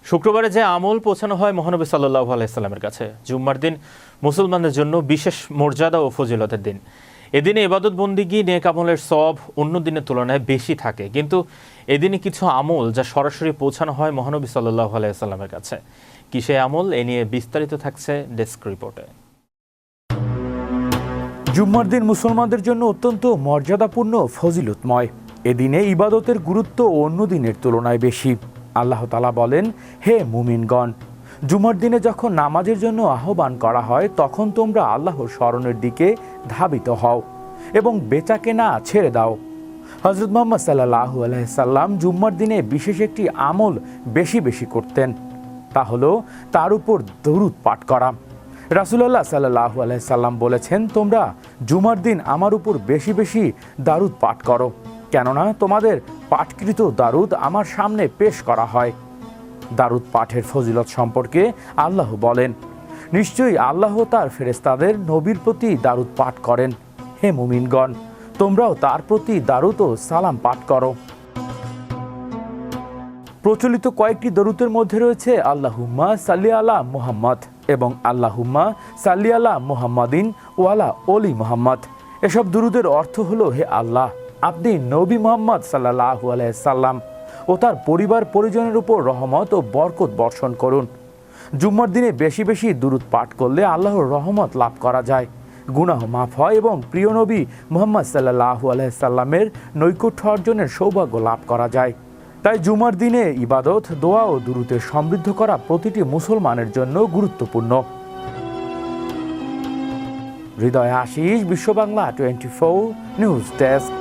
শুক্রবারে যে আমল পৌঁছানো হয় মহানবী সাল্লাল্লাহু আলাইহি সাল্লামের কাছে। জুম্মার দিন মুসলমানদের জন্য বিশেষ মর্যাদা ও ফজিলতের দিন। এদিনে ইবাদত বন্দিগি নেক আমলের সওয়াব অন্য দিনের তুলনায় বেশি থাকে, কিন্তু এদিনে কিছু আমল যা সরাসরি পৌঁছানো হয় মহানবী সাল্লাল্লাহু আলাইহি সাল্লামের কাছে। কি সেই আমল, এ নিয়ে বিস্তারিত থাকছে ডেস্ক রিপোর্টে। জুম্মার দিন মুসলমানদের জন্য অত্যন্ত মর্যাদাপূর্ণ ফজিলতময়। এদিনে ইবাদতের গুরুত্ব অন্য দিনের তুলনায় বেশি। আল্লাহ তাআলা বলেন, হে মুমিনগণ, জুমার দিনে যখন নামাজের জন্য আহ্বান করা হয় তখন তোমরা আল্লাহর স্মরণের দিকে ধাবিত হও এবং বেচাকেনা ছেড়ে দাও। হযরত মুহাম্মদ সাল্লাল্লাহু আলাইহি সাল্লাম জুম্মার দিনে বিশেষ একটি আমল বেশি বেশি করতেন, তা হলো তার উপর দরুদ পাঠ করা। রাসূলুল্লাহ সাল্লাল্লাহু আলাইহি সাল্লাম বলেছেন, তোমরা জুমার দিন আমার উপর বেশি বেশি দারুদ পাঠ করো, কেননা তোমাদের পাঠকৃত দারুদ আমার সামনে পেশ করা হয়। দারুদ পাঠের ফজিলত সম্পর্কে আল্লাহ বলেন, নিশ্চয়ই আল্লাহ তার ফেরেশতাদের নবীর প্রতি দারুদ পাঠ করেন। হে মুমিনগণ, তোমরাও তার প্রতি দারুদ ও সালাম পাঠ করো। প্রচলিত কয়েকটি দরুদের মধ্যে রয়েছে আল্লাহুম্মা সাল্লি আলা মুহাম্মদ এবং আল্লাহুম্মা সাল্লি আলা মুহাম্মাদিন ওয়ালা ওলি মুহাম্মদ। এসব দুরুদের অর্থ হলো, হে আল্লাহ, আপনি নবী মুহাম্মদ সাল্লাল্লাহু আলাইহি সাল্লাম ও তার পরিবার পরিজনের উপর রহমত ও বরকত বর্ষণ করুন। জুম্মার দিনে বেশি বেশি দুরুদ পাঠ করলে আল্লাহর রহমত লাভ করা যায়, গুনাহ মাফ হয় এবং প্রিয় নবী মুহাম্মদ সাল্লাল্লাহু আলাইহি সাল্লামের নৈকট্য অর্জনের সৌভাগ্য লাভ করা যায়। তাই জুমার দিনে ইবাদত, দোয়া ও দুরুদে সমৃদ্ধ করা প্রতিটি মুসলমানের জন্য গুরুত্বপূর্ণ। হৃদয় আশিস, বিশ্ব বাংলা 24 নিউজ ডেস্ক।